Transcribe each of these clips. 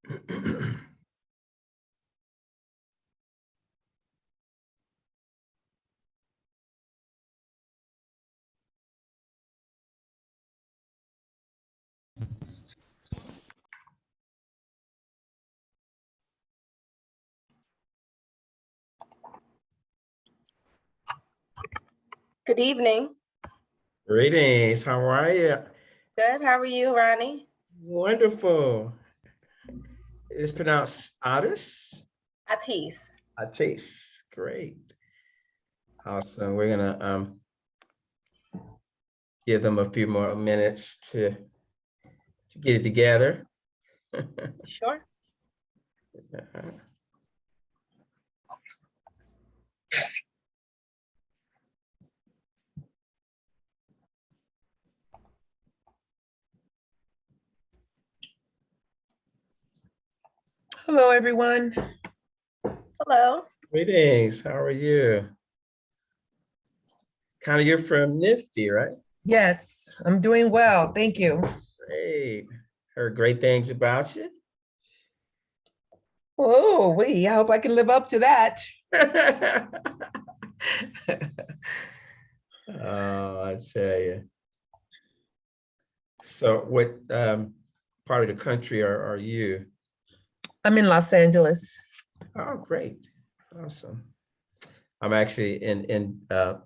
Good evening. Greetings. How are you? Good. How are you, Ronnie? Wonderful. It's pronounced Atis. Atis. Atis. Great. Awesome. We're gonna give them a few more minutes to get it together. Sure. Hello, everyone. Hello. Greetings. How are you? Kind of, you're from Nifty, right? Yes, I'm doing well. Thank you. Great. Heard great things about you. Oh, I hope I can live up to that. Oh, I tell you. So what part of the country are you? I'm in Los Angeles. Oh, great. Awesome. I'm actually in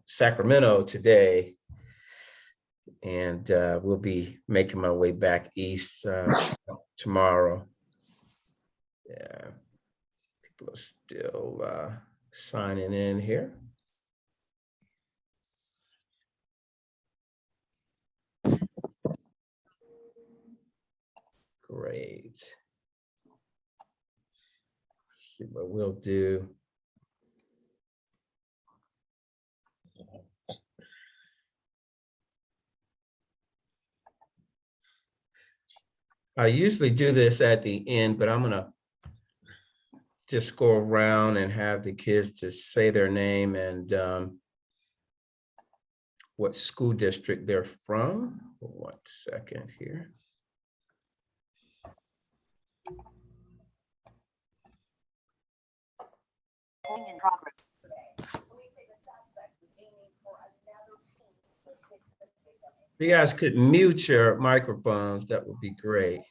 Sacramento today, and we'll be making my way back east tomorrow. Yeah, people are still signing in here. Great. Let's see what we'll do. I usually do this at the end, but I'm gonna just go around and have the kids to say their name and what school district they're from. 1 second here. In progress. If you guys could mute your microphones, that would be great.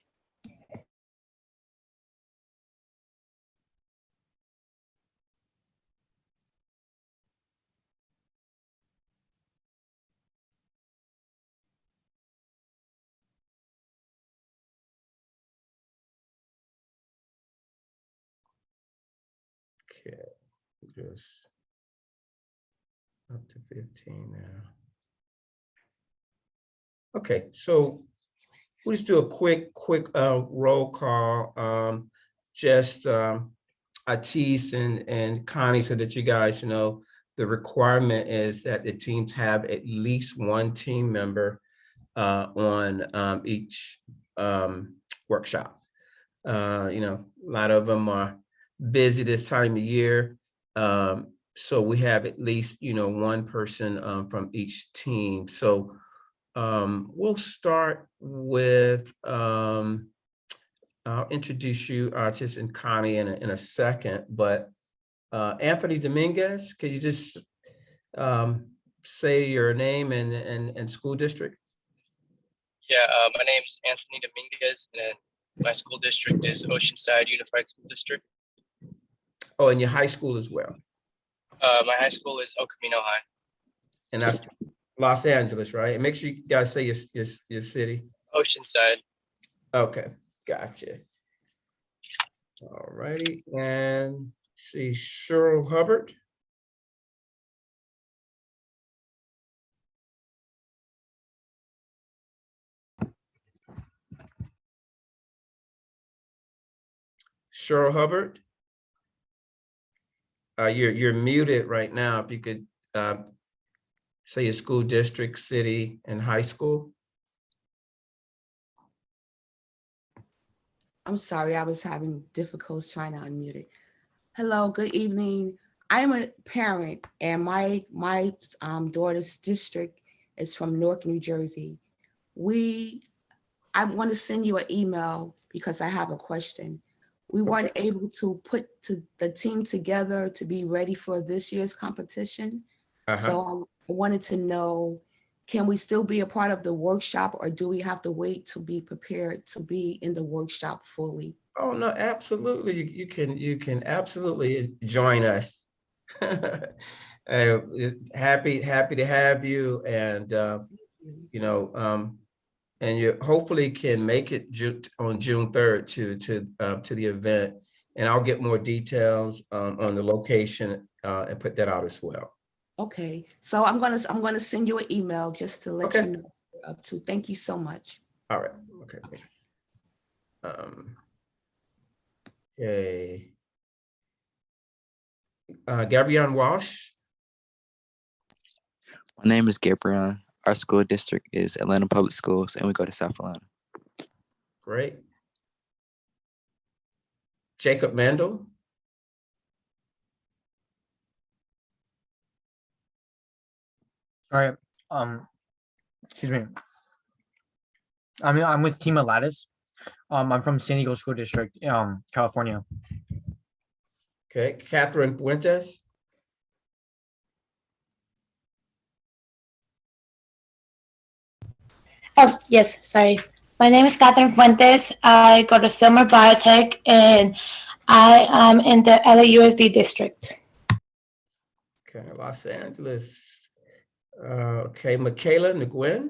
Okay, just up to 15 now. Okay, so we'll just do a quick roll call. Atis and Connie, so that you guys know the requirement is that the teams have at least one team member on each workshop. A lot of them are busy this time of year. So we have at least, one person from each team. So we'll start with, I'll introduce you, Artis and Connie in a second, but Anthony Dominguez, could you just say your name and school district? Yeah, my name is Anthony Dominguez, and my school district is Oceanside Unified School District. Oh, and your high school as well? My high school is El Camino High. And that's Los Angeles, right? And make sure you guys say your city. Oceanside. Okay, gotcha. All righty, and see Cheryl Hubbard. Cheryl Hubbard. You're muted right now. If you could say your school district, city, and high school. I'm sorry, I was having difficulties trying to unmute it. Hello, good evening. I'm a parent, and my daughter's district is from Newark, New Jersey. I want to send you an email because I have a question. we weren't able to put the team together to be ready for this year's competition. So I wanted to know, can we still be a part of the workshop, or do we have to wait to be prepared to be in the workshop fully? Oh, no, absolutely. You can absolutely join us. Happy to have you, and you know, and you hopefully can make it on June 3rd to the event, and I'll get more details on the location and put that out as well. Okay, so I'm gonna send you an email just to let Okay. you know what we're up to. Thank you so much. All right. Okay. Okay. Gabrielle Walsh. My name is Gabriel. Our school district is Atlanta Public Schools, and we go to South Atlanta. Great. Jacob Mandel. All right. Excuse me. I'm with Team Lattice. I'm from San Diego School District, California. Okay, Catherine Fuentes. Oh, yes, sorry. My name is Catherine Fuentes. I go to Silmer Biotech, and I am in the LAUSD district. Okay, Los Angeles. Okay, Michaela Nguyen.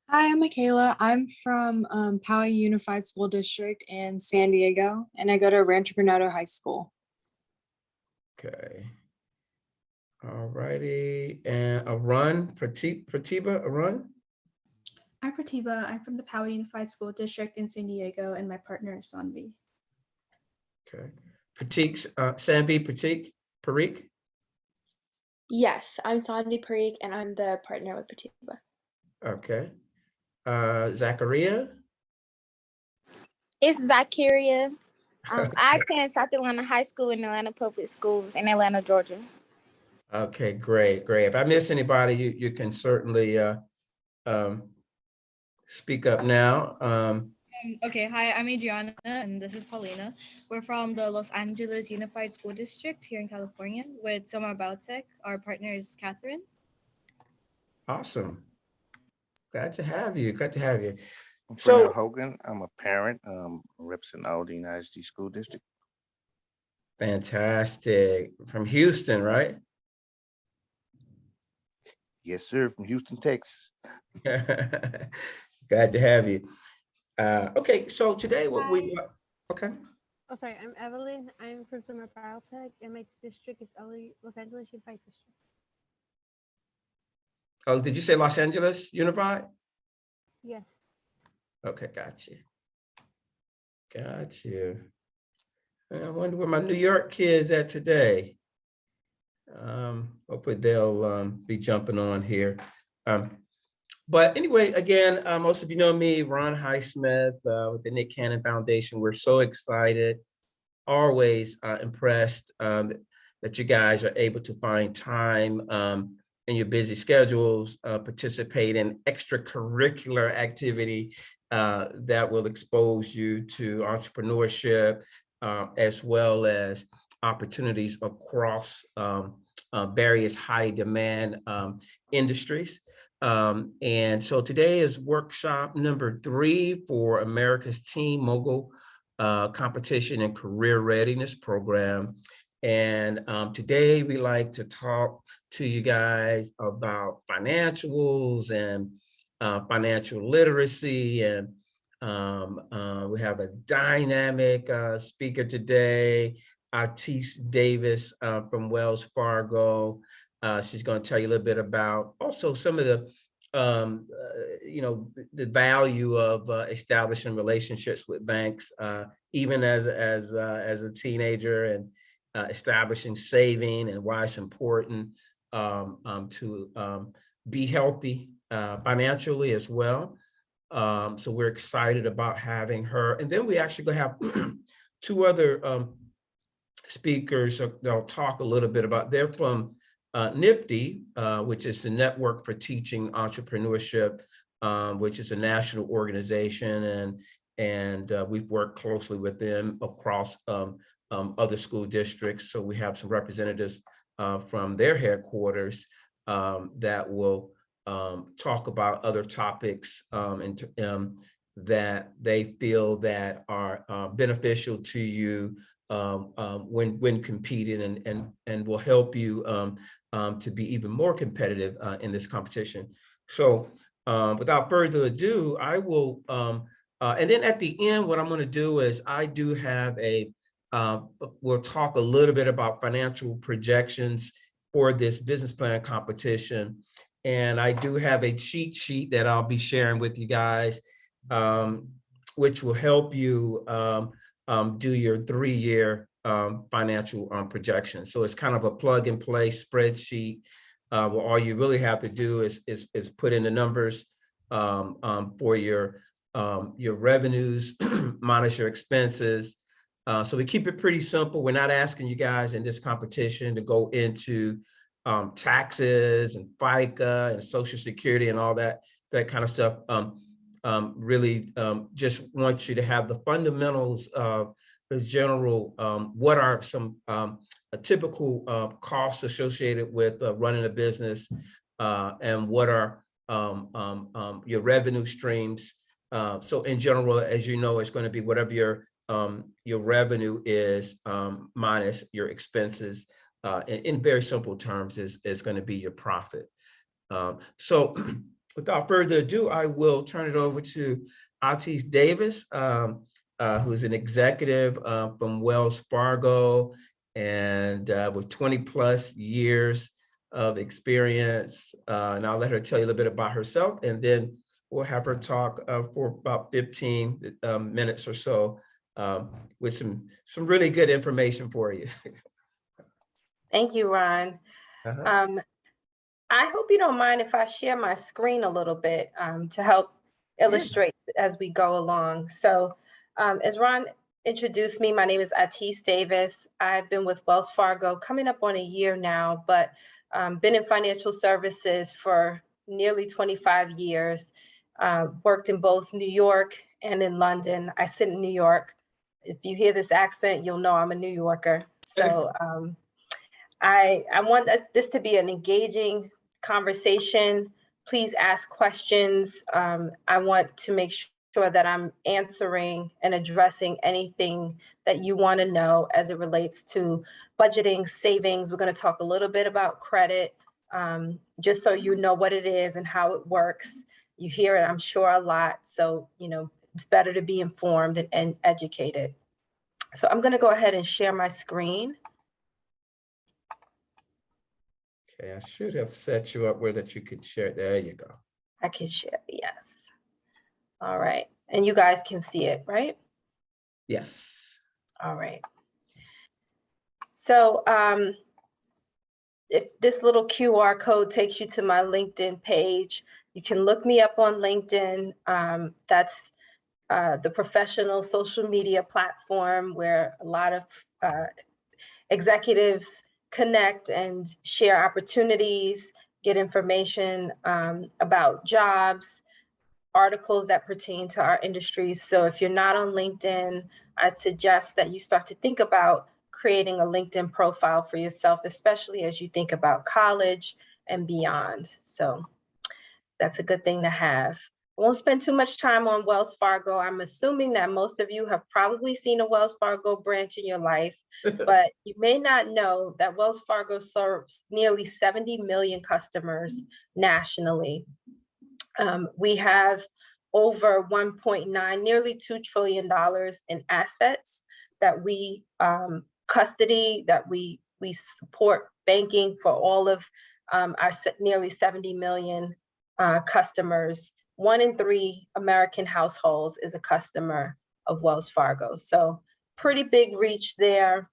Hi, I'm Michaela. I'm from Poway Unified School District in San Diego, and I go to Rancho Bernardo High School. Okay. All righty, and Arun Pratibha, Arun. I'm Pratibha. I'm from the Poway Unified School District in San Diego, and my partner is Sanvi. Okay, Sanvi Parikh. Yes, I'm Sanvi Parikh, and I'm the partner with Pratibha. Okay, Zachariah. It's Zakiria. I attend South Atlanta High School in Atlanta Public Schools in Atlanta, Georgia. Okay, great. If I miss anybody, you can certainly speak up now. Okay, hi, I'm Adriana, and this is Paulina. We're from the Los Angeles Unified School District here in California with Silmer Biotech. Our partner is Catherine. Awesome. Glad to have you. So Hogan, I'm a parent, representing Aldine ISD School District. Fantastic. From Houston, right? Yes, sir, from Houston, Texas. Glad to have you. Okay, so today okay. Oh, sorry, I'm Evelyn. I'm from Silmer Biotech, and my district is Los Angeles Unified District. Oh, did you say Los Angeles Unified? Yes. Okay, got you. I wonder where my New York kids at today. Hopefully they'll be jumping on here. But anyway, again, most of you know me, Ron Highsmith with the Nick Cannon Foundation. We're so excited, always impressed that you guys are able to find time in your busy schedules, participate in extracurricular activity that will expose you to entrepreneurship, as well as opportunities across various high demand industries. And so today is workshop number 3 for America's Teen Mogul Competition and Career Readiness Program. And today we like to talk to you guys about financials and financial literacy. And we have a dynamic speaker today, Artis Davis from Wells Fargo. She's going to tell you a little bit about also some of the, the value of establishing relationships with banks, even as a teenager, and establishing saving, and why it's important to be healthy financially as well. So we're excited about having her. And then we actually gonna have 2 other speakers that'll talk a little bit about, they're from NIFTY, which is the Network for Teaching Entrepreneurship, which is a national organization, and we've worked closely with them across other school districts. So we have some representatives from their headquarters that will talk about other topics that they feel that are beneficial to you when competing, and will help you to be even more competitive in this competition. So without further ado, I will, and then at the end, what I'm going to do is I do have we'll talk a little bit about financial projections for this business plan competition. And I do have a cheat sheet that I'll be sharing with you guys, which will help you do your 3-year financial projections. So it's kind of a plug and play spreadsheet where all you really have to do is put in the numbers for your revenues minus your expenses. So we keep it pretty simple. We're not asking you guys in this competition to go into taxes and FICA and Social Security and all that kind of stuff. Really just want you to have the fundamentals of the general, what are some typical costs associated with running a business, and what are your revenue streams. So in general, as you know, it's going to be whatever your revenue is minus your expenses. In very simple terms, is going to be your profit. So without further ado, I will turn it over to Atis Davis, who's an executive from Wells Fargo, and with 20+ years of experience. And I'll let her tell you a little bit about herself, and then we'll have her talk for about 15 minutes or so with some really good information for you. Thank you, Ron. I hope you don't mind if I share my screen a little bit to help illustrate as we go along. So as Ron introduced me, my name is Atis Davis. I've been with Wells Fargo coming up on a year now, but been in financial services for nearly 25 years. Worked in both New York and in London. I sit in New York. If you hear this accent, you'll know I'm a New Yorker. So I want this to be an engaging conversation. Please ask questions. I want to make sure that I'm answering and addressing anything that you want to know as it relates to budgeting, savings. We're going to talk a little bit about credit, just so you know what it is and how it works. You hear it, I'm sure, a lot. So, it's better to be informed and educated. So I'm going to go ahead and share my screen. Okay, I should have set you up where that you could share. There you go. I can share, yes. All right. And you guys can see it, right? Yes. All right. So if this little QR code takes you to my LinkedIn page, you can look me up on LinkedIn. That's the professional social media platform where a lot of executives connect and share opportunities, get information about jobs, articles that pertain to our industries. So if you're not on LinkedIn, I'd suggest that you start to think about creating a LinkedIn profile for yourself, especially as you think about college and beyond. So that's a good thing to have. I won't spend too much time on Wells Fargo. I'm assuming that most of you have probably seen a Wells Fargo branch in your life, but you may not know that Wells Fargo serves nearly 70 million customers nationally. We have over 1.9, nearly $2 trillion in assets that we custody, that we support banking for all of our nearly 70 million customers. 1 in 3 American households is a customer of Wells Fargo. So pretty big reach there.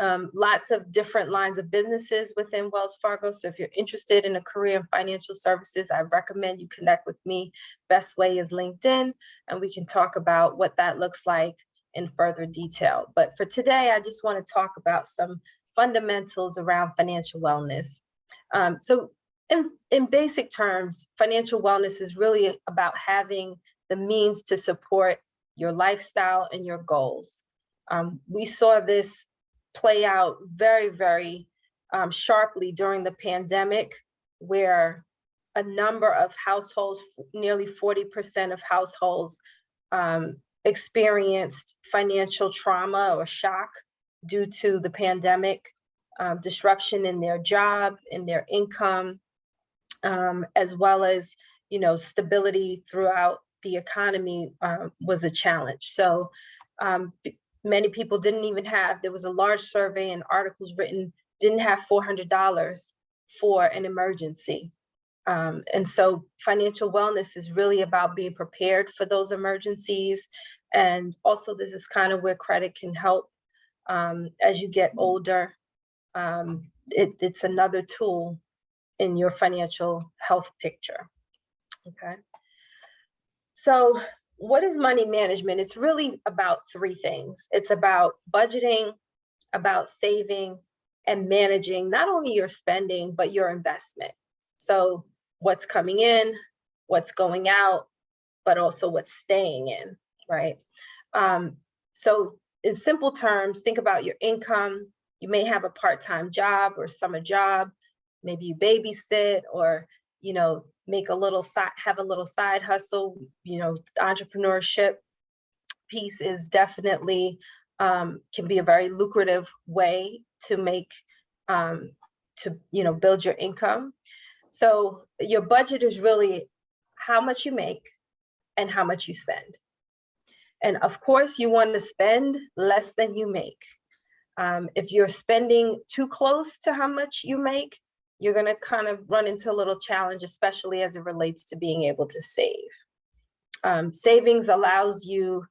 Lots of different lines of businesses within Wells Fargo. So if you're interested in a career in financial services, I recommend you connect with me. Best way is LinkedIn, and we can talk about what that looks like in further detail. But for today, I just want to talk about some fundamentals around financial wellness. So in basic terms, financial wellness is really about having the means to support your lifestyle, and your goals. We saw this play out very, very sharply during the pandemic, where a number of households, nearly 40% of households, experienced financial trauma or shock due to the pandemic, disruption in their job, in their income, as well as, you know, stability throughout the economy was a challenge. So many people didn't even have, there was a large survey and articles written, didn't have $400 for an emergency. And so financial wellness is really about being prepared for those emergencies. And also this is kind of where credit can help as you get older. It's another tool in your financial health picture, okay? So what is money management? It's really about three things. It's about budgeting, about saving, and managing not only your spending, but your investment. So what's coming in, what's going out, but also what's staying in, right? So in simple terms, think about your income. You may have a part-time job or summer job. Maybe you babysit, or, you know, make a little side, have a little side hustle. You know, the entrepreneurship piece is definitely, can be a very lucrative way to make, you know, build your income. So your budget is really how much you make and how much you spend. And of course, you want to spend less than you make. If you're spending too close to how much you make, you're going to kind of run into a little challenge, especially as it relates to being able to save. Savings allows you,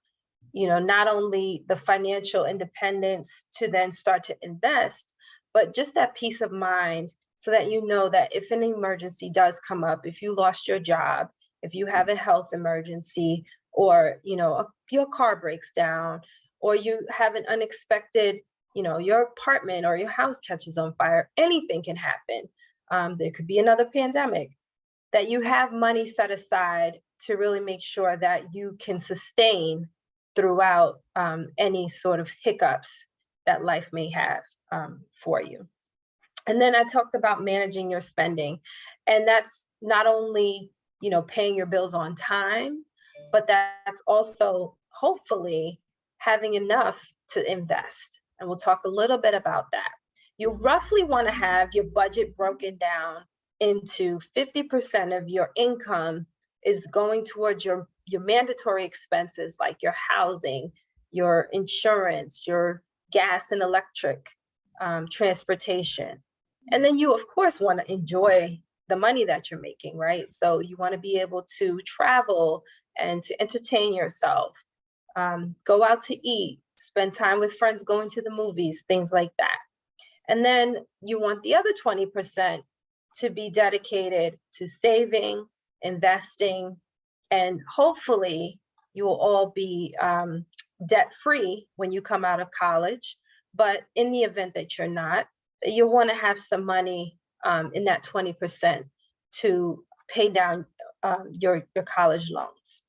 you know, not only the financial independence to then start to invest, but just that peace of mind, so that you know that if an emergency does come up, if you lost your job, if you have a health emergency, or, you know, your car breaks down, or you have an unexpected, you know, your apartment or your house catches on fire, anything can happen. There could be another pandemic, that you have money set aside to really make sure that you can sustain throughout any sort of hiccups that life may have for you. And then I talked about managing your spending, and that's not only, you know, paying your bills on time, but that's also hopefully having enough to invest. And we'll talk a little bit about that. You roughly want to have your budget broken down into 50% of your income is going towards your mandatory expenses, like your housing, your insurance, your gas and electric, transportation. And then you, of course, want to enjoy the money that you're making, right? So you want to be able to travel and to entertain yourself, go out to eat, spend time with friends, going to the movies, things like that. And then you want the other 20% to be dedicated to saving, investing, and hopefully you will all be debt-free when you come out of college. But in the event that you're not, you'll want to have some money in that 20% to pay down your college loans.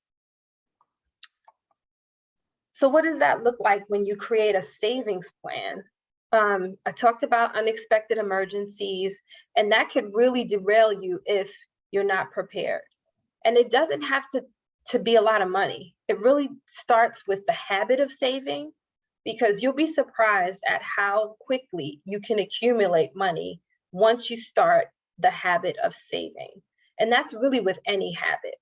So what does that look like when you create a savings plan? I talked about unexpected emergencies, and that could really derail you if you're not prepared. And it doesn't have to be a lot of money. It really starts with the habit of saving, because you'll be surprised at how quickly you can accumulate money once you start the habit of saving. And that's really with any habit.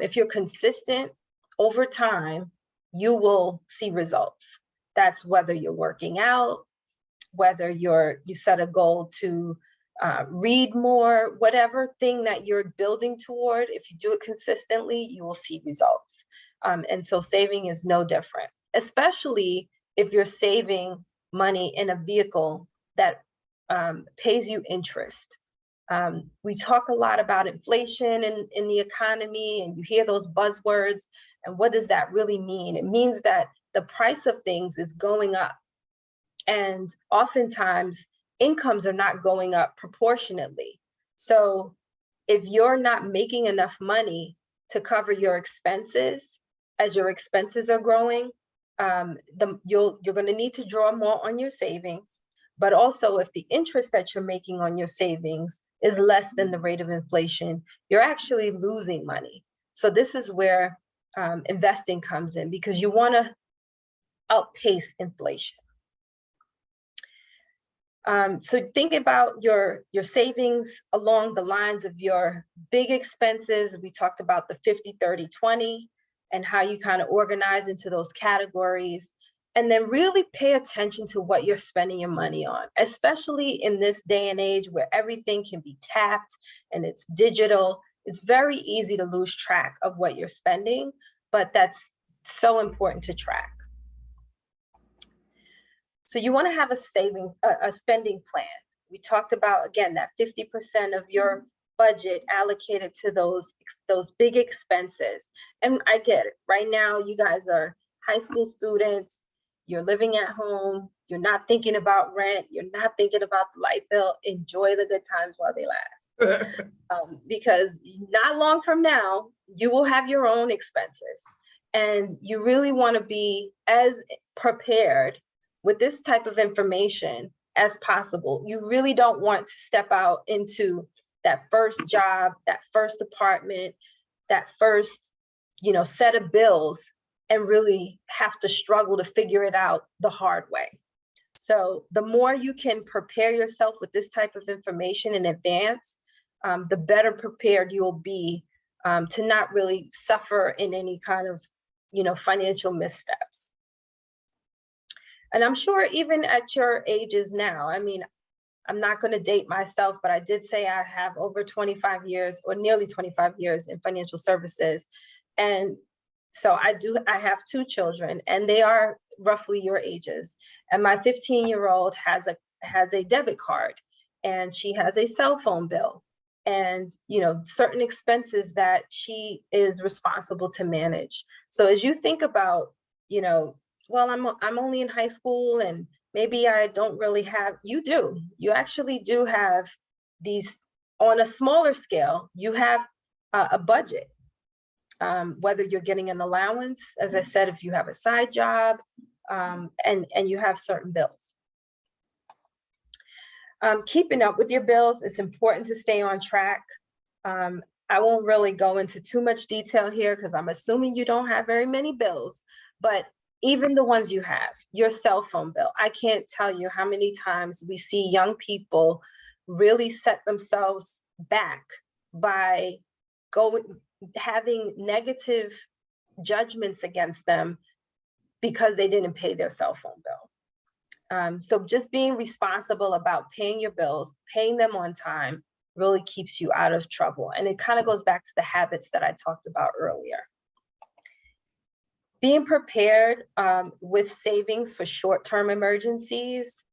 If you're consistent over time, you will see results. That's whether you're working out, whether you set a goal to read more, whatever thing that you're building toward, if you do it consistently, you will see results. And so saving is no different, especially if you're saving money in a vehicle that pays you interest. We talk a lot about inflation in the economy, and you hear those buzzwords. And what does that really mean? It means that the price of things is going up. And oftentimes, incomes are not going up proportionately. So if you're not making enough money to cover your expenses, as your expenses are growing, you're going to need to draw more on your savings. But also, if the interest that you're making on your savings is less than the rate of inflation, you're actually losing money. So this is where investing comes in, because you want to outpace inflation. So think about your savings along the lines of your big expenses. We talked about the 50, 30, 20 and how you kind of organize into those categories. And then really pay attention to what you're spending your money on, especially in this day and age where everything can be tapped and it's digital. It's very easy to lose track of what you're spending, but that's so important to track. So you want to have a spending plan. We talked about, again, that 50% of your budget allocated to those big expenses. And I get it. Right now, you guys are high school students. You're living at home. You're not thinking about rent. You're not thinking about the light bill. Enjoy the good times while they last. Because not long from now, you will have your own expenses. And you really want to be as prepared with this type of information as possible. You really don't want to step out into that first job, that first apartment, that first, set of bills, and really have to struggle to figure it out the hard way. So the more you can prepare yourself with this type of information in advance, the better prepared you'll be to not really suffer in any kind of, financial missteps. And I'm sure even at your ages now, I'm not going to date myself, but I did say I have over 25 years or nearly 25 years in financial services. And so I have 2 children, and they are roughly your ages. And my 15-year-old has a debit card, and she has a cell phone bill, and certain expenses that she is responsible to manage. So as you think about, well, I'm only in high school and maybe I don't really have, you actually do have these on a smaller scale. You have a budget. Whether you're getting an allowance, as I said, if you have a side job, and you have certain bills. Keeping up with your bills, it's important to stay on track. I won't really go into too much detail here because I'm assuming you don't have very many bills, but even the ones you have, your cell phone bill, I can't tell you how many times we see young people really set themselves back by having negative judgments against them because they didn't pay their cell phone bill. So just being responsible about paying your bills, paying them on time, really keeps you out of trouble. And it kind of goes back to the habits that I talked about earlier. Being prepared with savings for short-term emergencies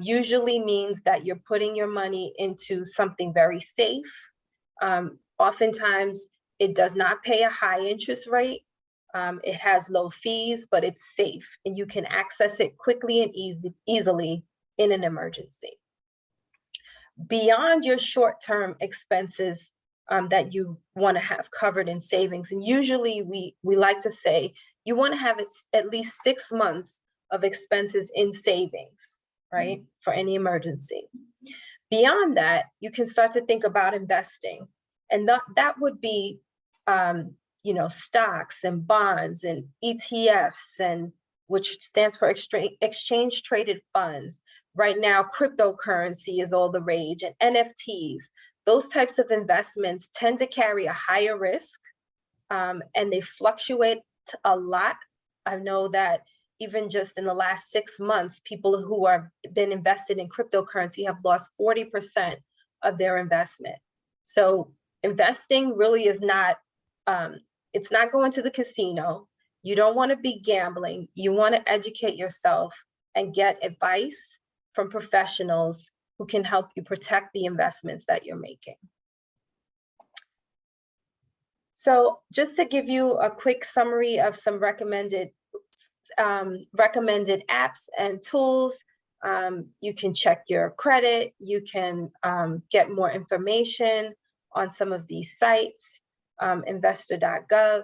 usually means that you're putting your money into something very safe. Oftentimes, it does not pay a high interest rate. It has low fees, but it's safe, and you can access it quickly and easily in an emergency. Beyond your short-term expenses that you want to have covered in savings, and usually we like to say you want to have at least 6 months of expenses in savings, right, for any emergency. Beyond that, you can start to think about investing, and that would be stocks and bonds and ETFs, and which stands for exchange traded funds. Right now, cryptocurrency is all the rage, and NFTs. Those types of investments tend to carry a higher risk, and they fluctuate a lot. I know that even just in the last 6 months, people who have been invested in cryptocurrency have lost 40% of their investment. So investing really is not, it's not going to the casino. You don't want to be gambling. You want to educate yourself and get advice from professionals who can help you protect the investments that you're making. So just to give you a quick summary of some recommended apps and tools, you can check your credit, you can get more information on some of these sites, investor.gov,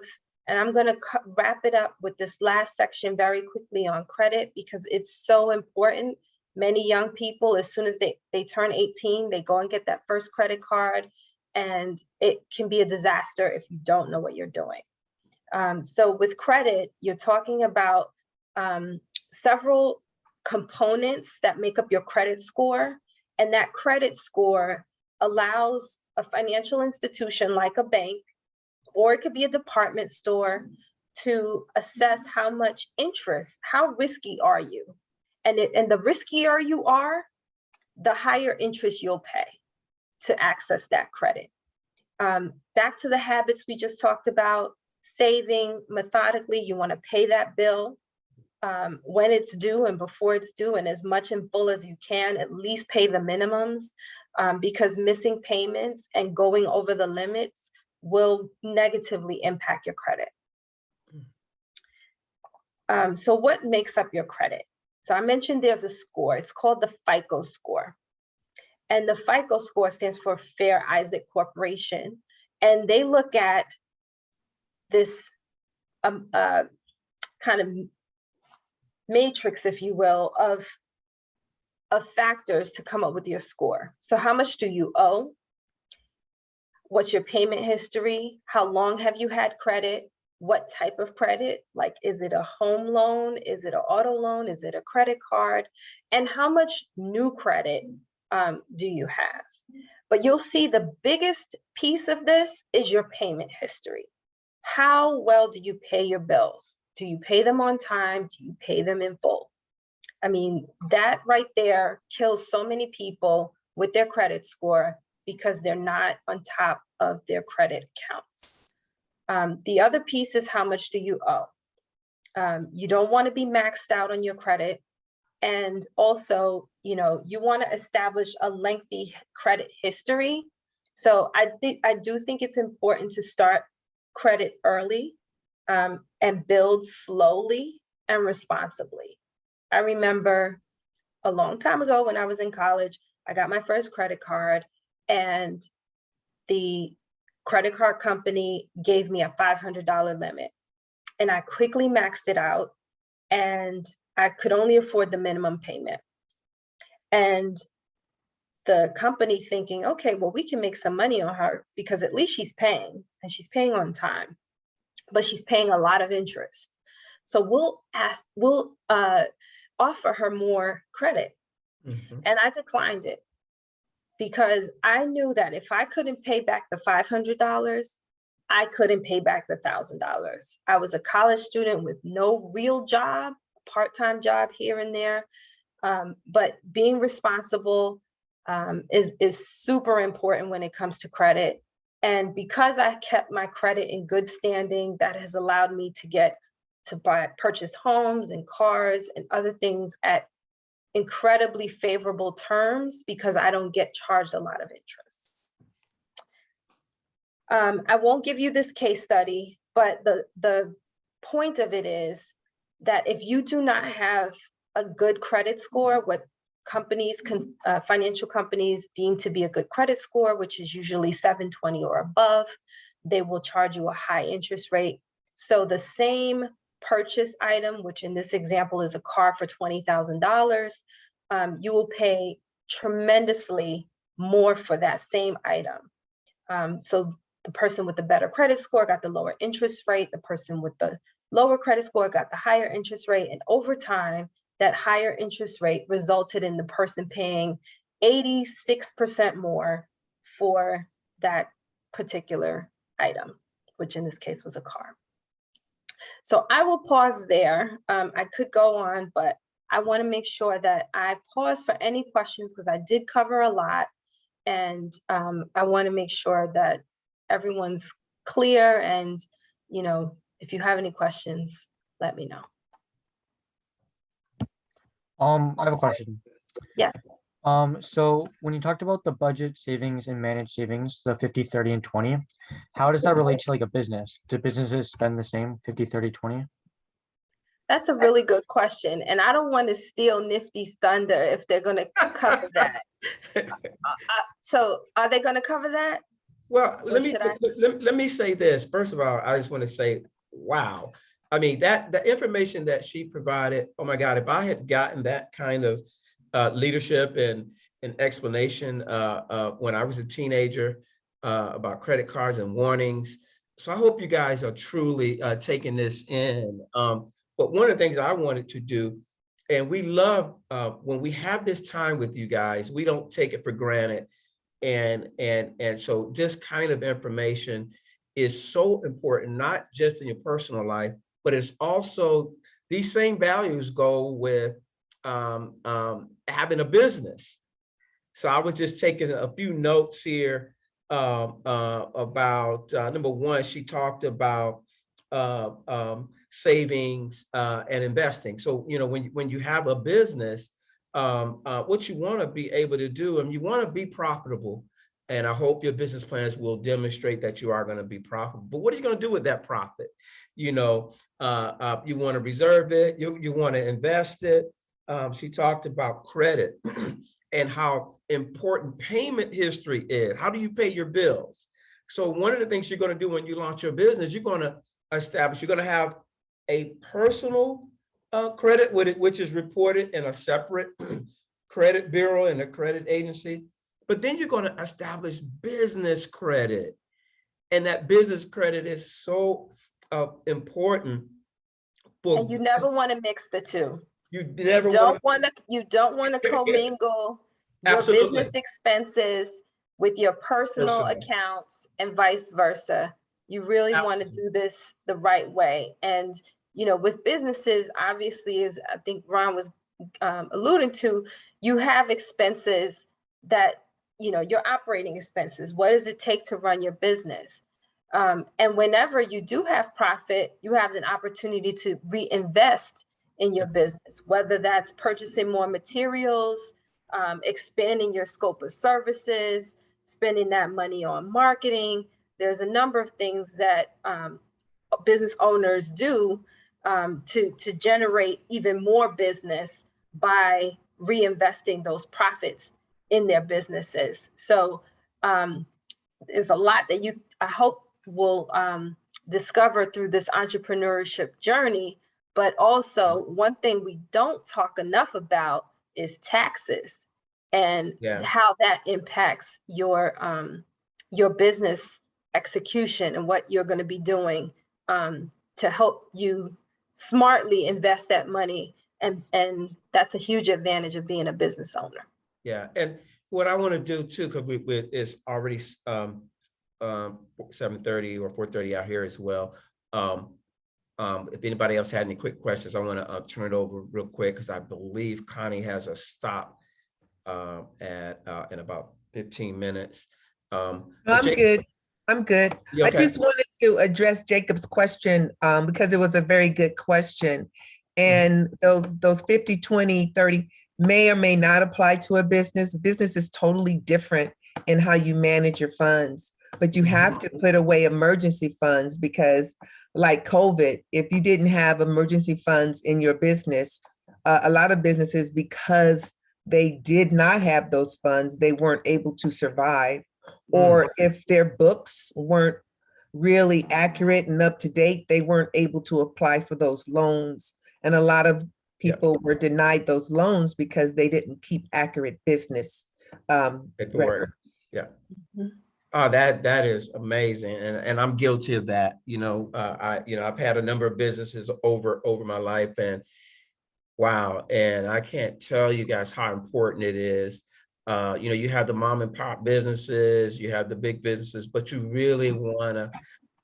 And I'm going to wrap it up with this last section very quickly on credit because it's so important. Many young people, as soon as they turn 18, they go and get that first credit card, and it can be a disaster if you don't know what you're doing. So with credit, you're talking about several components that make up your credit score, and that credit score allows a financial institution like a bank, or it could be a department store, to assess how much interest, how risky are you? And the riskier you are, the higher interest you'll pay to access that credit. Back to the habits we just talked about, saving methodically, you want to pay that bill when it's due and before it's due, and as much in full as you can, at least pay the minimums, because missing payments and going over the limits will negatively impact your credit. So what makes up your credit? So I mentioned there's a score. It's called the FICO score. And the FICO score stands for Fair Isaac Corporation. And they look at this kind of matrix, if you will, of factors to come up with your score. So how much do you owe? What's your payment history? How long have you had credit? What type of credit? Like, is it a home loan? Is it an auto loan? Is it a credit card? And how much new credit do you have? But you'll see the biggest piece of this is your payment history. How well do you pay your bills? Do you pay them on time? Do you pay them in full? I mean, that right there kills so many people with their credit score because they're not on top of their credit accounts. The other piece is how much do you owe? You don't want to be maxed out on your credit. And also, you know, you want to establish a lengthy credit history. So I do think it's important to start credit early and build slowly and responsibly. I remember a long time ago when I was in college, I got my first credit card, and the credit card company gave me a $500 limit, and I quickly maxed it out, and I could only afford the minimum payment. And the company thinking, okay, well, we can make some money on her because at least she's paying, and she's paying on time, but she's paying a lot of interest. So we'll offer her more credit. Mm-hmm. And I declined it because I knew that if I couldn't pay back the $500, I couldn't pay back the $1,000. I was a college student with no real job, part-time job here and there. But being responsible is super important when it comes to credit. And because I kept my credit in good standing, that has allowed me to purchase homes and cars and other things at incredibly favorable terms because I don't get charged a lot of interest. I won't give you this case study, but the point of it is that if you do not have a good credit score, what financial companies deem to be a good credit score, which is usually 720 or above, they will charge you a high interest rate. So the same purchase item, which in this example is a car for $20,000, you will pay tremendously more for that same item. So the person with the better credit score got the lower interest rate, the person with the lower credit score got the higher interest rate, and over time, that higher interest rate resulted in the person paying 86% more for that particular item, which in this case was a car. So I will pause there. I could go on, but I want to make sure that I pause for any questions because I did cover a lot, and I want to make sure that everyone's clear. And, you know, if you have any questions, let me know. I have a question. Yes. So when you talked about the budget savings and managed savings, the 50, 30, and 20, how does that relate to like a business? Do businesses spend the same 50, 30, 20? That's a really good question. And I don't want to steal Nifty's thunder if they're going to cover that. So are they going to cover that? Well, let me say this. First of all, I just want to say wow. I mean, the information that she provided, oh my God, if I had gotten that kind of leadership and explanation when I was a teenager about credit cards and warnings. So I hope you guys are truly taking this in. But one of the things I wanted to do, and we love when we have this time with you guys, we don't take it for granted. And so this kind of information is so important, not just in your personal life, but it's also, these same values go with having a business. So I was just taking a few notes here about number one, she talked about savings and investing. So, you know, when you have a business, what you want to be able to do, and you want to be profitable. And I hope your business plans will demonstrate that you are going to be profitable. But what are you going to do with that profit? You know, you want to reserve it, you want to invest it. She talked about credit and how important payment history is. How do you pay your bills? So one of the things you're going to do when you launch your business, you're going to establish, you're going to have a personal credit with it, which is reported in a separate credit bureau and a credit agency. But then you're going to establish business credit. And that business credit is so important. And you never want to mix the two. You never you don't want to commingle your business expenses with your personal accounts and vice versa. You really want to do this the right way. And, you know, with businesses, obviously, as I think Ron was alluding to, you have expenses that, you know, your operating expenses. What does it take to run your business? And whenever you do have profit, you have an opportunity to reinvest in your business, whether that's purchasing more materials, expanding your scope of services, spending that money on marketing. There's a number of things that business owners do to generate even more business by reinvesting those profits in their businesses. So there's a lot that I hope will discover through this entrepreneurship journey. But also one thing we don't talk enough about is taxes and how that impacts your business execution and what you're going to be doing to help you smartly invest that money. And that's a huge advantage of being a business owner. Yeah, and what I want to do too, because it's already 7:30 or 4:30 out here as well. If anybody else had any quick questions, I want to turn it over real quick because I believe Connie has a stop in about 15 minutes. I'm good. I'm good. You okay? I just wanted to address Jacob's question because it was a very good question. And those 50, 20, 30 may or may not apply to a business. Business is totally different in how you manage your funds, but you have to put away emergency funds because like COVID, if you didn't have emergency funds in your business, a lot of businesses, because they did not have those funds, they weren't able to survive. Or if their books weren't really accurate and up to date, they weren't able to apply for those loans. And a lot of people were denied those loans because they didn't keep accurate business records. Yeah. Oh, that is amazing, and I'm guilty of that. You know, I've had a number of businesses over my life, and wow, and I can't tell you guys how important it is. You know, you have the mom and pop businesses, you have the big businesses, but you really want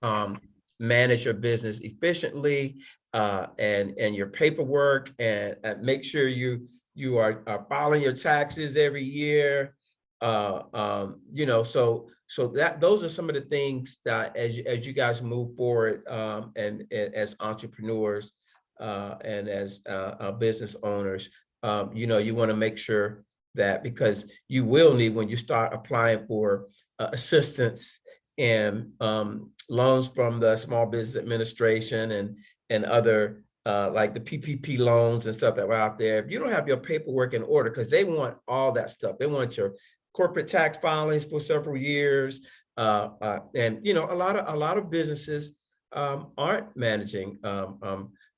to manage your business efficiently and your paperwork, and make sure you are filing your taxes every year. You know, so those are some of the things that as you guys move forward and as entrepreneurs and as business owners, you know, you want to make sure that, because you will need, when you start applying for assistance and loans from the Small Business Administration and other like the PPP loans and stuff that were out there, if you don't have your paperwork in order, because they want all that stuff. They want your corporate tax filings for several years. And, you know, a lot of businesses aren't managing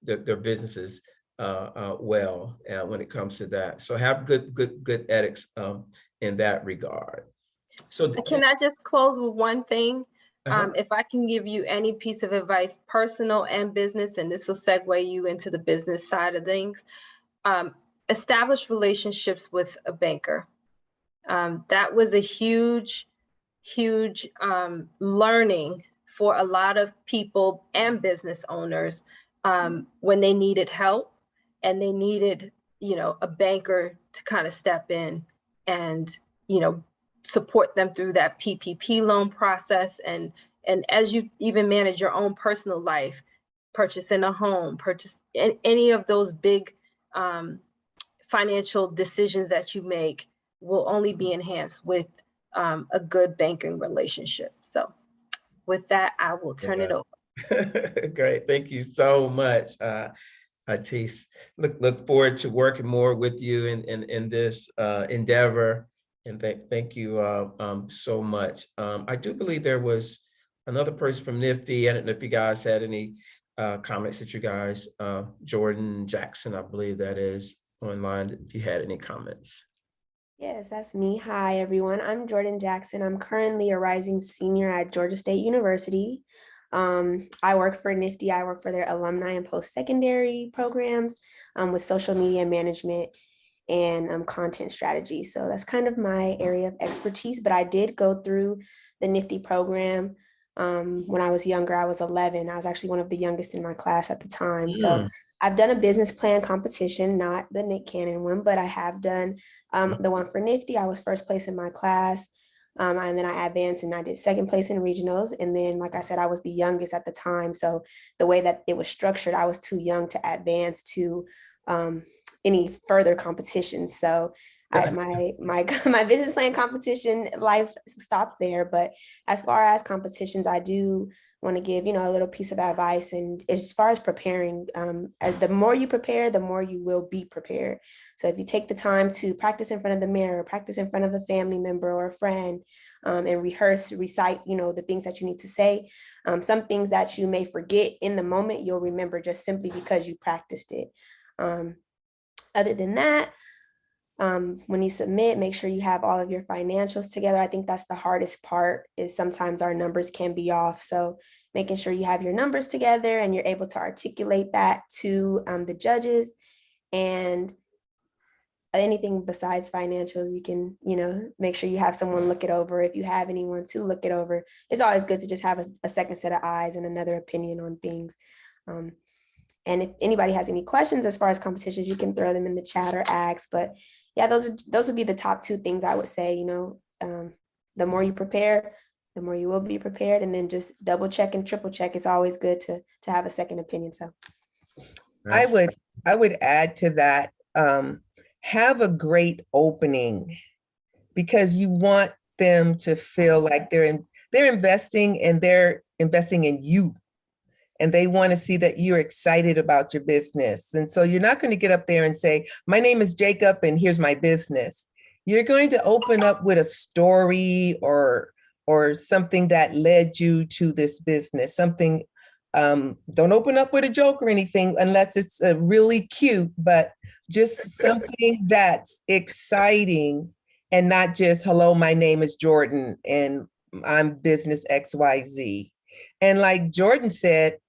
their businesses well when it comes to that. So have good ethics in that regard. So can I just close with one thing? Uh-huh. If I can give you any piece of advice, personal and business, and this will segue you into the business side of things, establish relationships with a banker. That was a huge learning for a lot of people and business owners when they needed help and they needed, a banker to kind of step in and, support them through that PPP loan process. And as you even manage your own personal life, purchasing a home, purchase any of those big financial decisions that you make will only be enhanced with a good banking relationship. So with that, I will turn it over. Great. Thank you so much, Artis. Look forward to working more with you in this endeavor. And thank you so much. I do believe there was another person from Nifty. I don't know if you guys had any comments that you guys, Jordan Jackson, I believe that is online, if you had any comments. Yes, that's me. Hi, everyone. I'm Jordan Jackson. I'm currently a rising senior at Georgia State University. I work for Nifty. I work for their alumni and post-secondary programs with social media management and content strategy. So that's kind of my area of expertise, but I did go through the Nifty program when I was younger. I was 11. I was actually one of the youngest in my class at the time. So I've done a business plan competition, not the Nick Cannon one, but I have done the one for Nifty. I was first place in my class. And then I advanced and I did second place in regionals. And then, like I said, I was the youngest at the time. So the way that it was structured, I was too young to advance to any further competitions. So my business plan competition life stopped there. But as far as competitions, I do want to give, a little piece of advice. And as far as preparing, the more you prepare, the more you will be prepared. So if you take the time to practice in front of the mirror, practice in front of a family member or a friend, and recite, the things that you need to say, some things that you may forget in the moment, you'll remember just simply because you practiced it. Other than that, when you submit, make sure you have all of your financials together. I think that's the hardest part, is sometimes our numbers can be off. So making sure you have your numbers together and you're able to articulate that to the judges. And anything besides financials, you can, make sure you have someone look it over. If you have anyone to look it over, it's always good to just have a second set of eyes and another opinion on things. And if anybody has any questions as far as competitions, you can throw them in the chat or ask. But yeah, those would be the top two things I would say. The more you prepare, the more you will be prepared, and then just double check and triple check. It's always good to have a second opinion. So I would add to that, have a great opening, because you want them to feel like they're investing, and they're investing in you. And they want to see that you're excited about your business. And so you're not going to get up there and say, my name is Jacob and here's my business. You're going to open up with a story or something that led you to this business. Something, don't open up with a joke or anything unless it's really cute, but just something that's exciting, and not just, hello, my name is Jordan and I'm business XYZ. And like Jordan said,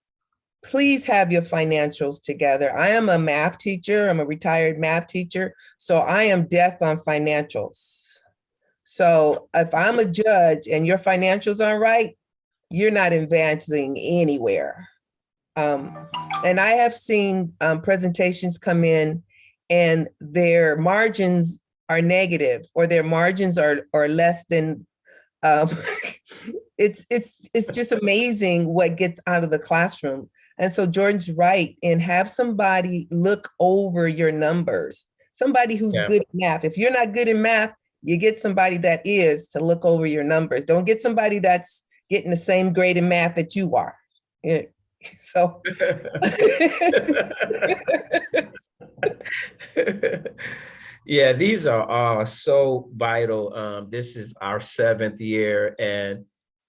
please have your financials together. I am a math teacher. I'm a retired math teacher. So I am deaf on financials. So if I'm a judge and your financials aren't right, you're not advancing anywhere. And I have seen presentations come in and their margins are negative, or their margins are less than, it's just amazing what gets out of the classroom. And so Jordan's right, and have somebody look over your numbers, somebody who's good at math. If you're not good in math, you get somebody that is to look over your numbers. Don't get somebody that's getting the same grade in math that you are. Yeah. So. Yeah, these are all so vital. This is our 7th year, and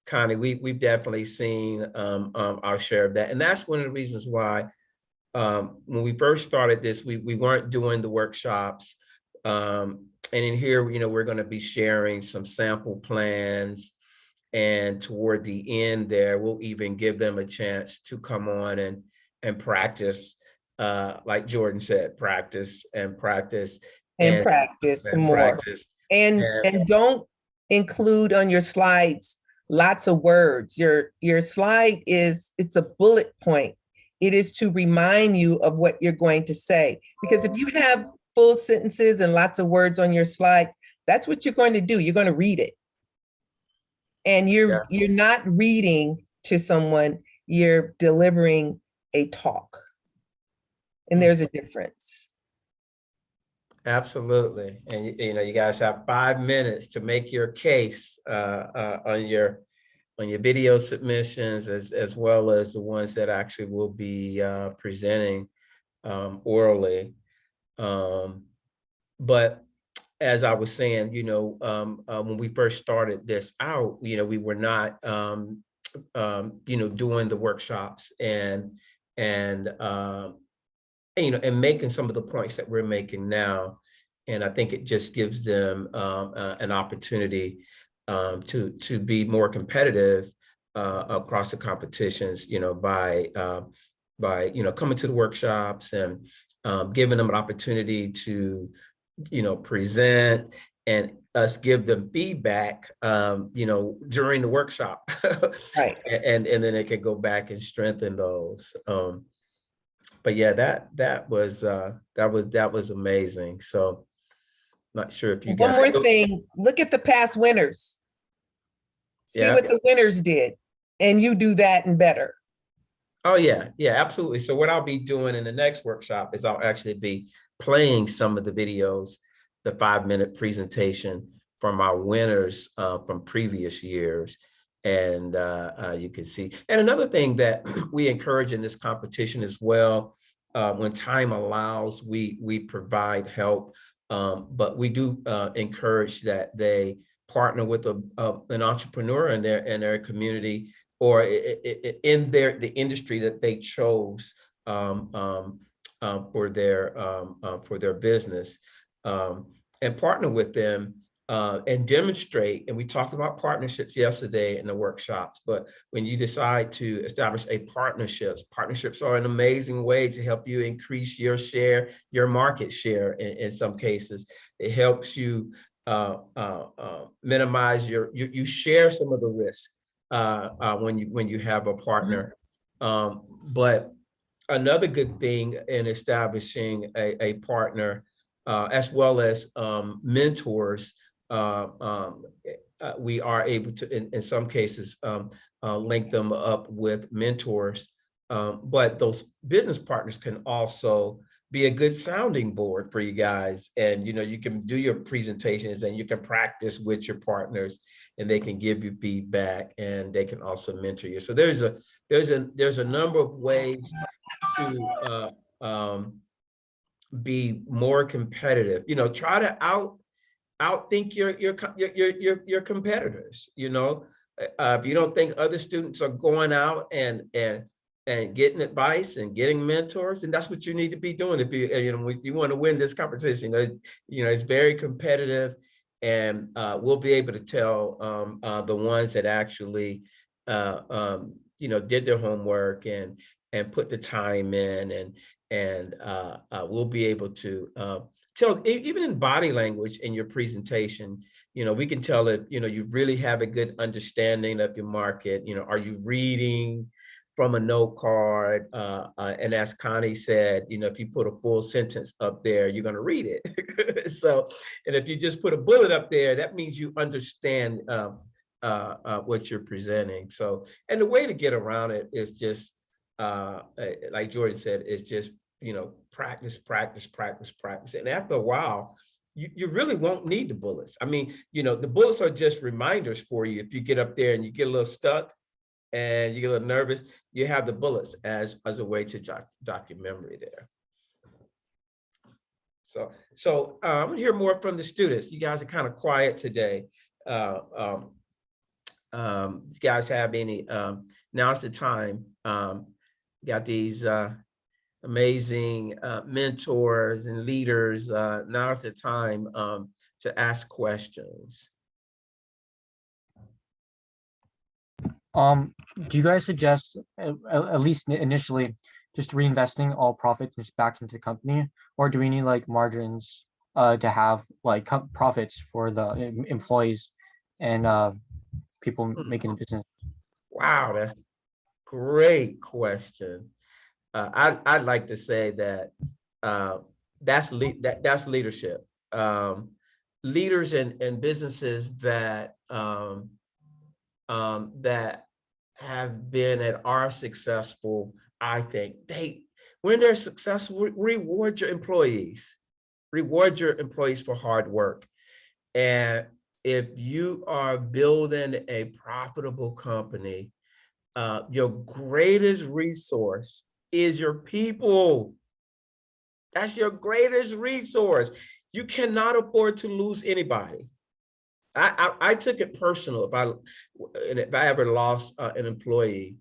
Connie, we've definitely seen our share of that. And that's one of the reasons why when we first started this, we weren't doing the workshops. And in here, we're going to be sharing some sample plans. And toward the end there, we'll even give them a chance to come on and practice. Like Jordan said, practice and practice. And practice some more. Practice. And don't include on your slides lots of words. Your slide it's a bullet point. It is to remind you of what you're going to say. Because if you have full sentences and lots of words on your slides, that's what you're going to do. You're going to read it. And you're not reading to someone, you're delivering a talk. And there's a difference. Absolutely. And you guys have 5 minutes to make your case on your video submissions as well as the ones that actually will be presenting orally. But as I was saying, when we first started this out, we were not doing the workshops and making some of the points that we're making now. And I think it just gives them an opportunity to be more competitive across the competitions, by coming to the workshops and giving them an opportunity to, present and us give them feedback, during the workshop. Right. And then they could go back and strengthen those. But yeah, that was amazing. So not sure if you One guys. more thing, look at the past winners. See Yeah. what the winners did, and you do that and better. Oh yeah, absolutely. So what I'll be doing in the next workshop is I'll actually be playing some of the videos, the 5-minute presentation from our winners from previous years. And you can see. And another thing that we encourage in this competition as well, when time allows, we provide help, but we do encourage that they partner with an entrepreneur in their community or in the industry that they chose for their business, and partner with them. And demonstrate, and we talked about partnerships yesterday in the workshops, but when you decide to establish partnerships are an amazing way to help you increase your share, your market share in some cases. It helps you minimize you share some of the risk when you have a partner. But another good thing in establishing a partner, as well as mentors, we are able to, in some cases, link them up with mentors. But those business partners can also be a good sounding board for you guys. And, you can do your presentations and you can practice with your partners and they can give you feedback and they can also mentor you. So there's a number of ways to be more competitive. Try to outthink your competitors. If you don't think other students are going out and getting advice and getting mentors, and that's what you need to be doing if you want to win this competition. It's very competitive, and we'll be able to tell the ones that actually did their homework and put the time in, and we'll be able to tell, even in body language in your presentation, we can tell that, you really have a good understanding of your market. Are you reading from a note card? And as Connie said, if you put a full sentence up there, you're going to read it. So, and if you just put a bullet up there, that means you understand what you're presenting. So, and the way to get around it is just, like Jordan said, is just, practice. And after a while, you really won't need the bullets. I mean, the bullets are just reminders for you. If you get up there and you get a little stuck and you get a little nervous, you have the bullets as a way to jog your memory there. So I'm gonna hear more from the students. You guys are kind of quiet today. you guys have any, now's the time. Got these amazing mentors and leaders. Now's the time to ask questions. Do you guys suggest, at least initially, just reinvesting all profits back into the company, or do we need like margins to have like profits for the employees and people making a business? Wow, that's a great question. I'd like to say that that's leadership. Leaders in businesses that that have been and are successful, I think when they're successful, reward your employees. Reward your employees for hard work. And if you are building a profitable company, your greatest resource is your people. That's your greatest resource. You cannot afford to lose anybody. I took it personal if I ever lost an employee.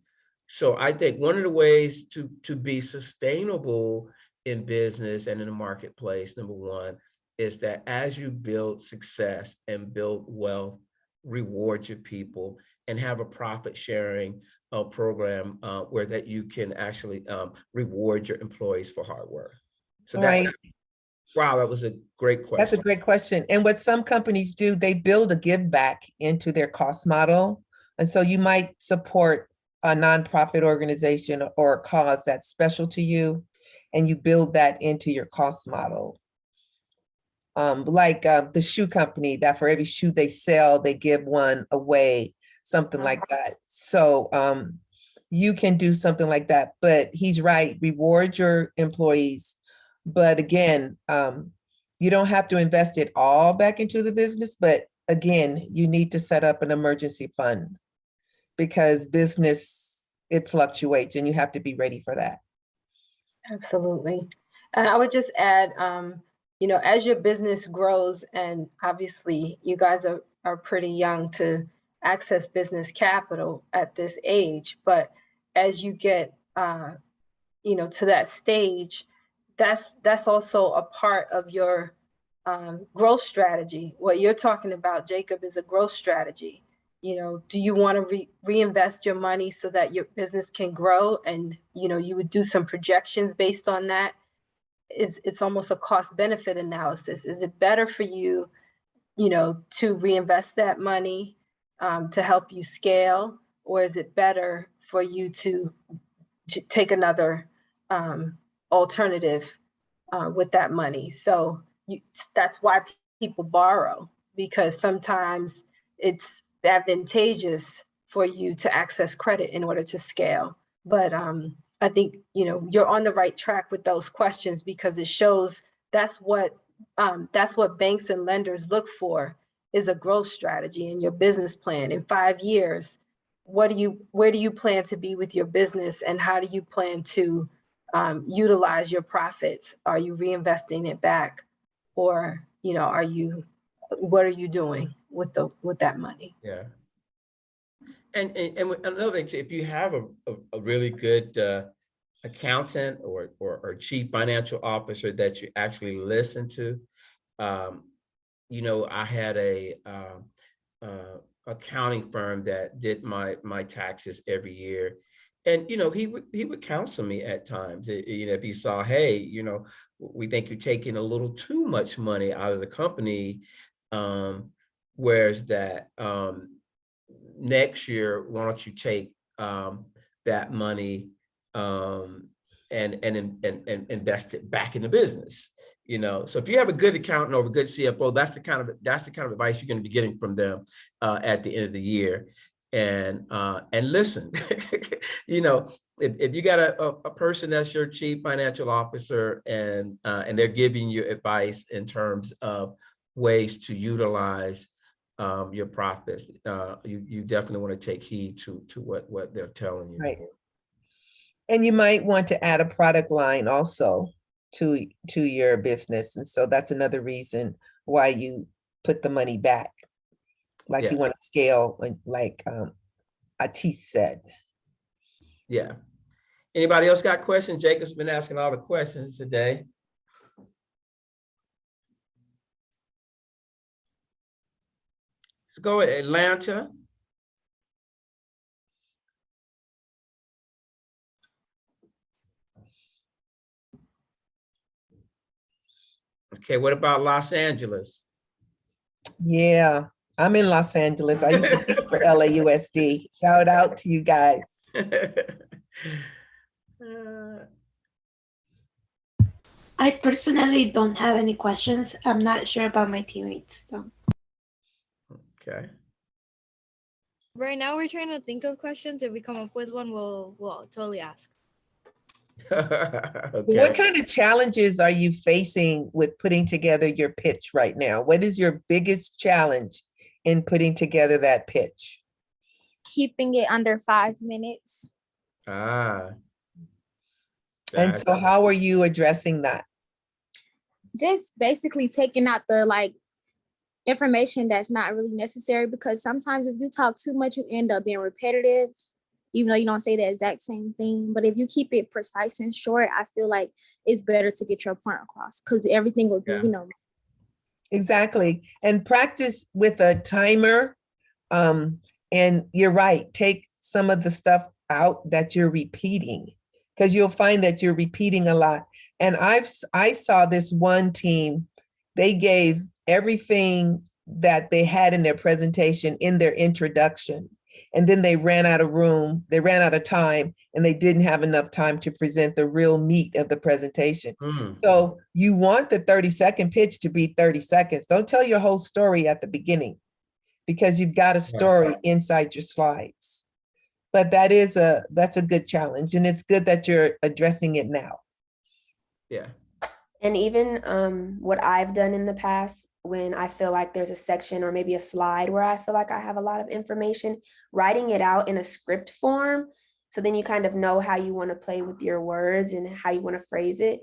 So I think one of the ways to be sustainable in business and in the marketplace, number one, is that as you build success and build wealth, reward your people and have a profit sharing program where that you can actually reward your employees for hard work. So that's Right. Wow, that was a great question. That's a great question. And what some companies do, they build a give back into their cost model. And so you might support a nonprofit organization or a cause that's special to you, and you build that into your cost model. Like the shoe company, that for every shoe they sell, they give one away, something like that. So you can do something like that, but he's right, reward your employees. But again, you don't have to invest it all back into the business, but again, you need to set up an emergency fund because business, it fluctuates and you have to be ready for that. Absolutely. And I would just add, as your business grows, and obviously you guys are pretty young to access business capital at this age, but as you get, to that stage, that's also a part of your growth strategy. What you're talking about, Jacob, is a growth strategy. Do you want to reinvest your money so that your business can grow? And, you would do some projections based on that. It's almost a cost benefit analysis. Is it better for you, to reinvest that money to help you scale? Or is it better for you to take another alternative with that money? So that's why people borrow, because sometimes it's advantageous for you to access credit in order to scale. But I think you're on the right track with those questions, because it shows that's what banks and lenders look for, is a growth strategy in your business plan. In 5 years, where do you plan to be with your business, and how do you plan to utilize your profits? Are you reinvesting it back, or what are you doing with that money? Yeah. And another thing, if you have a really good accountant or chief financial officer that you actually listen to, I had a accounting firm that did my taxes every year. And, he would counsel me at times, if he saw, hey, we think you're taking a little too much money out of the company. Whereas that next year, why don't you take that money and invest it back in the business? So if you have a good accountant or a good CFO, that's the kind of advice you're going to be getting from them at the end of the year. And listen, if you got a person that's your chief financial officer and they're giving you advice in terms of ways to utilize your profits, you definitely want to take heed to what they're telling you. Right. And you might want to add a product line also to your business. And so that's another reason why you put the money back like Yeah. you want to scale, like Atis said. Yeah. Anybody else got questions? Jacob's been asking all the questions today. Let's go with Atlanta. Okay, what about Los Angeles? Yeah, I'm in Los Angeles. I used to teach for LAUSD. Shout out to you guys. I personally don't have any questions. I'm not sure about my teammates. So. Okay. Right now, we're trying to think of questions. If we come up with one, we'll totally ask. Okay. What kind of challenges are you facing with putting together your pitch right now? What is your biggest challenge in putting together that pitch? Keeping it under 5 minutes. Ah. And so how are you addressing that? Just basically taking out the information that's not really necessary, because sometimes if you talk too much, you end up being repetitive, even though you don't say the exact same thing. But if you keep it precise and short, I feel like it's better to get your point across, because everything will be, Exactly. And practice with a timer. And you're right, take some of the stuff out that you're repeating, because you'll find that you're repeating a lot. And I saw this one team, they gave everything that they had in their presentation in their introduction. And then they ran out of time, and they didn't have enough time to present the real meat of the presentation. So you want the 30-second pitch to be 30 seconds. Don't tell your whole story at the beginning, because you've got a story inside your slides. But that's a good challenge, and it's good that you're addressing it now. Yeah. And even what I've done in the past, when I feel like there's a section or maybe a slide where I feel like I have a lot of information, writing it out in a script form, so then you kind of know how you want to play with your words and how you want to phrase it,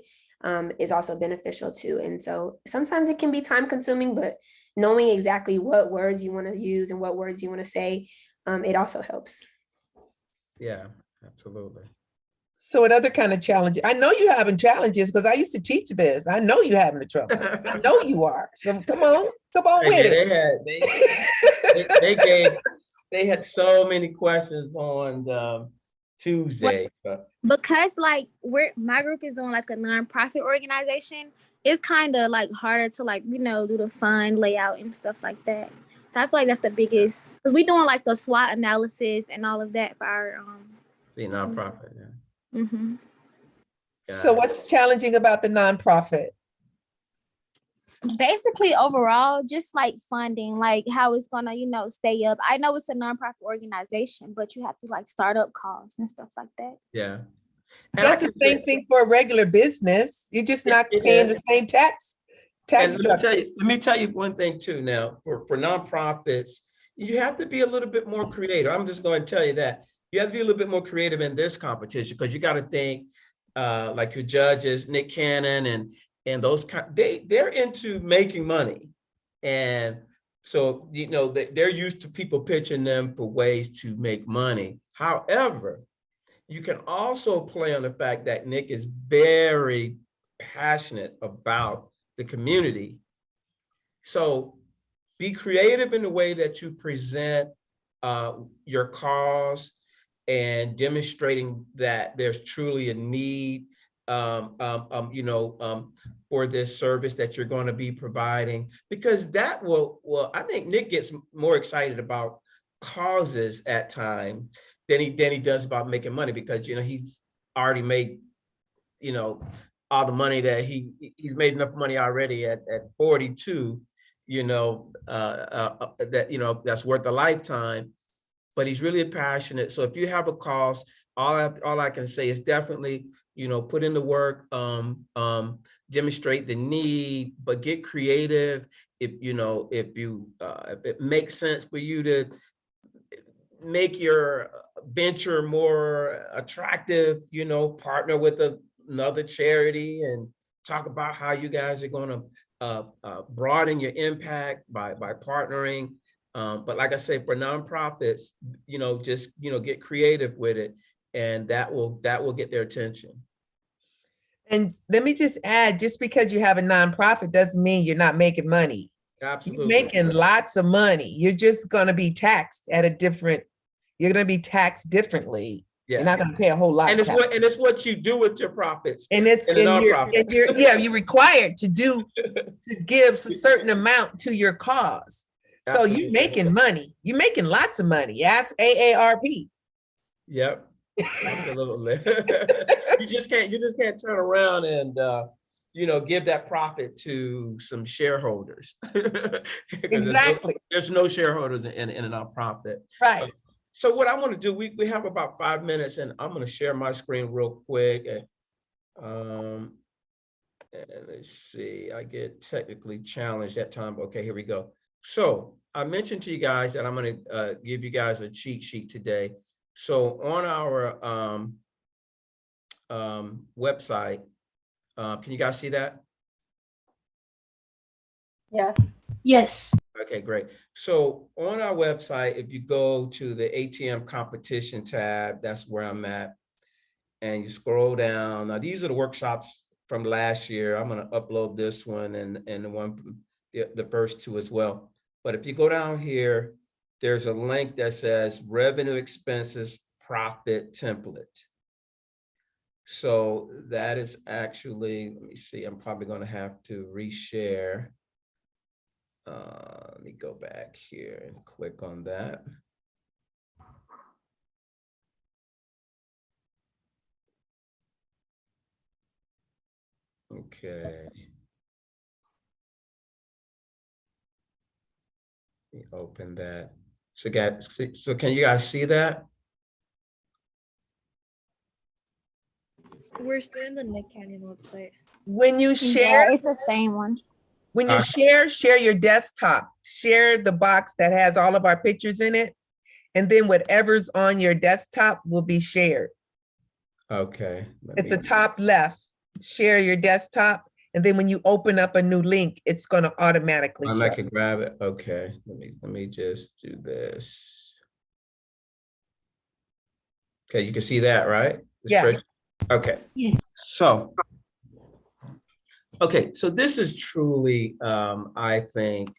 is also beneficial too. And so sometimes it can be time consuming, but knowing exactly what words you want to use and what words you want to say, it also helps. Yeah, absolutely. So what other kind of challenges? I know you're having challenges, because I used to teach this. I know you're having the trouble. I know you are. So come on with it. They had so many questions on Tuesday. Because my group is doing a nonprofit organization, it's kind of harder to do the fund layout and stuff like that. So I feel like that's the biggest, because we're doing the SWOT analysis and all of that for our nonprofit. Yeah. Mm-hmm. So what's challenging about the nonprofit? Basically, overall, just funding, how it's gonna, stay up. I know it's a nonprofit organization, but you have to startup costs and stuff like that. Yeah. And that's the same thing for a regular business. You're just not paying the same tax. Let me tell you one thing too. Now, for nonprofits, you have to be a little bit more creative. I'm just going to tell you that. You have to be a little bit more creative in this competition, because you got to think like your judges, Nick Cannon and those they're into making money. And so, they're used to people pitching them for ways to make money. However, you can also play on the fact that Nick is very passionate about the community. So be creative in the way that you present your cause, and demonstrating that there's truly a need, for this service that you're going to be providing, because that I think Nick gets more excited about causes at times than he does about making money, because, he's already made, all the money that he's made enough money already at 42, that, that's worth a lifetime. But he's really passionate. So if you have a cause, all I can say is definitely, put in the work, demonstrate the need, but get creative. If it makes sense for you to make your venture more attractive, partner with another charity and talk about how you guys are going to broaden your impact by partnering. But like I say, for nonprofits, just, get creative with it, and that will get their attention. And let me just add, just because you have a nonprofit doesn't mean you're not making money. Absolutely. You're making lots of money. You're just going to be taxed at a different, you're going to be taxed differently. Yeah. You're not going to pay a whole lot. And it's what you do with your profits. And you're required to give a certain amount to your cause. So Absolutely. you're making money. You're making lots of money. Ask AARP. Yep. Absolutely. You just can't turn around and give that profit to some shareholders. Exactly. There's no shareholders in a nonprofit. Right. So what I want to do, we have about 5 minutes, and I'm going to share my screen real quick. And let's see, I get technically challenged that time. Okay, here we go. So I mentioned to you guys that I'm going to give you guys a cheat sheet today. So on our website, can you guys see that? Yes. Yes. Okay, great. So on our website, if you go to the ATM competition tab, that's where I'm at. And you scroll down. Now, these are the workshops from last year. I'm going to upload this one and the one from the first two as well. But if you go down here, there's a link that says revenue expenses profit template. So that is actually, let me see, I'm probably going to have to reshare. Let me go back here and click on that. Okay. Let me open that. So can you guys see that? We're still in the Nick Canyon website. When you share, it's the same one. When you share your desktop, share the box that has all of our pictures in it, and then whatever's on your desktop will be shared. Okay. It's the top left, share your desktop, and then when you open up a new link, it's going to automatically I share. can grab it. Okay, let me just do this. Okay, you can see that, right? Yeah. Okay. Yes. So, okay, so this is truly, I think,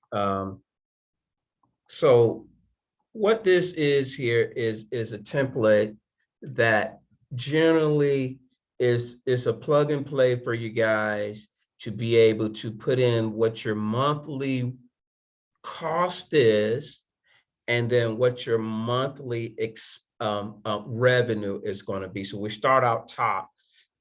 so what this is here is a template that generally is a plug and play for you guys to be able to put in what your monthly cost is, and then what your monthly revenue is going to be. So we start out top.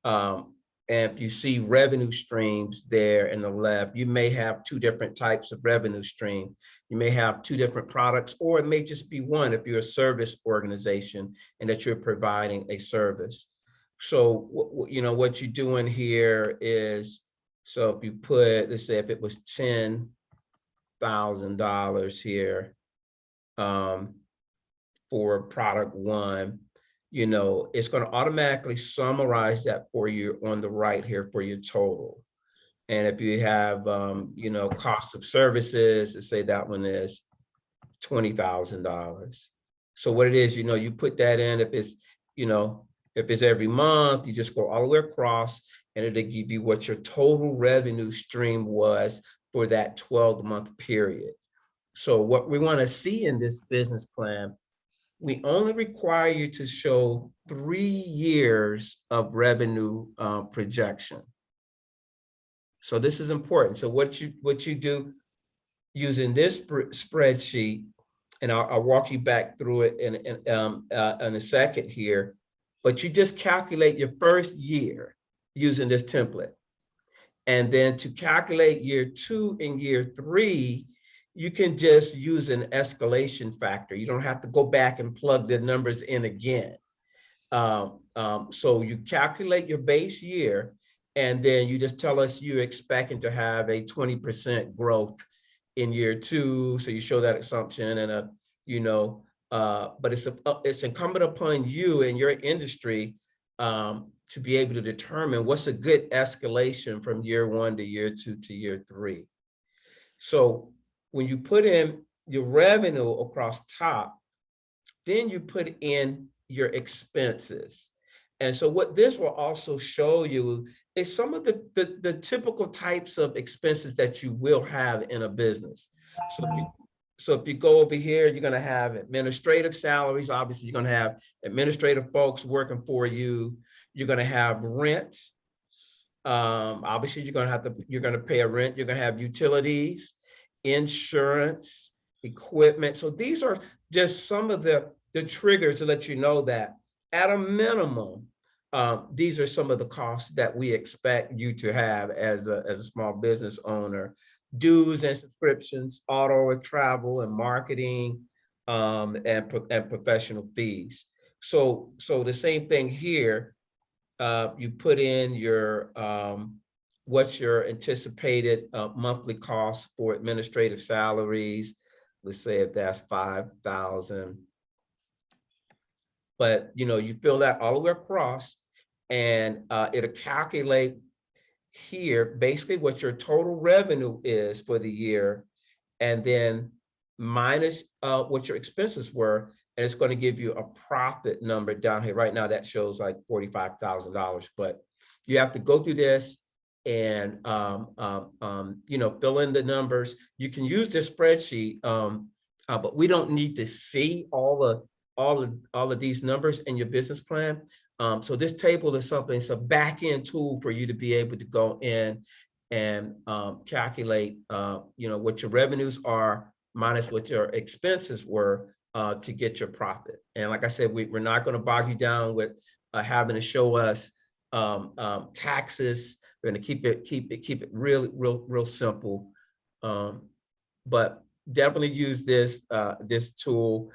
And if you see revenue streams there in the left, you may have two different types of revenue stream. You may have two different products, or it may just be one if you're a service organization and that you're providing a service. So, what you're doing here is, so if you put, let's say if it was $10,000 here for product one, it's going to automatically summarize that for you on the right here for your total. And if you have, cost of services, let's say that one is $20,000. So what it is, you put that in. If it's, if it's every month, you just go all the way across, and it'll give you what your total revenue stream was for that 12-month period. So what we want to see in this business plan, we only require you to show 3 years of revenue projection. So this is important. So what you do using this spreadsheet, and I'll walk you back through it in a second here, but you just calculate your first year using this template. And then to calculate year 2 and year 3, you can just use an escalation factor. You don't have to go back and plug the numbers in again. So you calculate your base year, and then you just tell us you're expecting to have a 20% growth in year 2. So you show that assumption, and but it's incumbent upon you and your industry to be able to determine what's a good escalation from year 1 to year 2 to year 3. So when you put in your revenue across top, then you put in your expenses. And so what this will also show you is some of the typical types of expenses that you will have in a business. So if you go over here, you're going to have administrative salaries. Obviously, you're going to have administrative folks working for you. You're going to have rent. Obviously, you're going to pay a rent. You're going to have utilities, insurance, equipment. So these are just some of the triggers to let you know that at a minimum, these are some of the costs that we expect you to have as a small business owner. Dues and subscriptions, auto and travel and marketing, and professional fees. So the same thing here. You put in your what's your anticipated monthly cost for administrative salaries. Let's say if that's 5,000. But you fill that all the way across, and it'll calculate here basically what your total revenue is for the year, and then minus what your expenses were, and it's going to give you a profit number down here. Right now that shows like $45,000, but you have to go through this and fill in the numbers. You can use this spreadsheet, but we don't need to see all of these numbers in your business plan. So this table is something, it's a back-end tool for you to be able to go in and calculate, what your revenues are minus what your expenses were to get your profit. And like I said, we're not going to bog you down with having to show us taxes. We're going to keep it real simple. But definitely use this tool.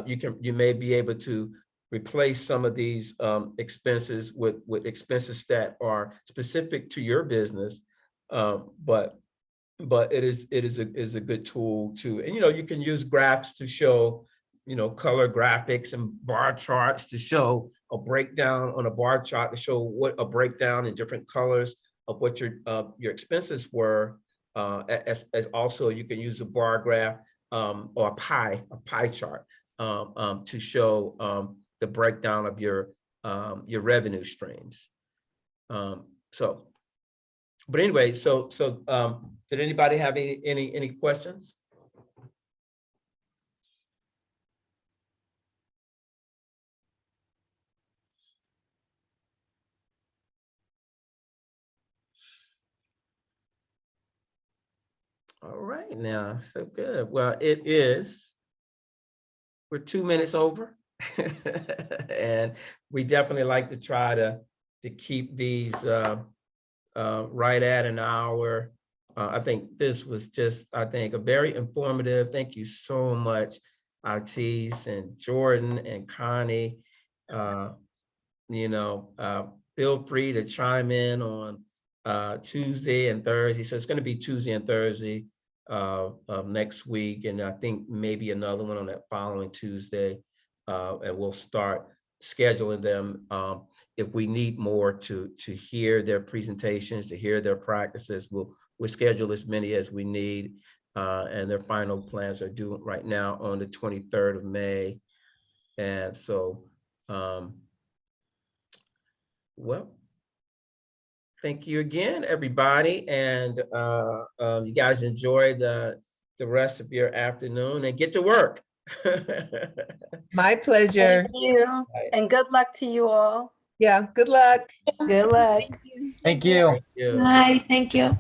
You may be able to replace some of these expenses with expenses that are specific to your business, but it is a good tool too. And you can use graphs to show color graphics and bar charts to show a breakdown on a bar chart to show what a breakdown in different colors of what your expenses were. As also you can use a bar graph or a pie chart to show the breakdown of your revenue streams. But anyway, so did anybody have any questions? All right, now, so good. Well, we're 2 minutes over. And we definitely like to try to keep these right at an hour. I think this was just, a very informative. Thank you so much, Atis and Jordan and Connie. Feel free to chime in on Tuesday and Thursday. So it's going to be Tuesday and Thursday of next week, and I think maybe another one on that following Tuesday. And we'll start scheduling them. If we need more to hear their presentations, to hear their practices, we'll schedule as many as we need. And their final plans are due right now on the 23rd of May. And so, well, thank you again, everybody. And you guys enjoy the rest of your afternoon and get to work. My pleasure. Thank you. And good luck to you all. Yeah, good luck. Good luck. Thank you. Thank you. Bye. Thank you.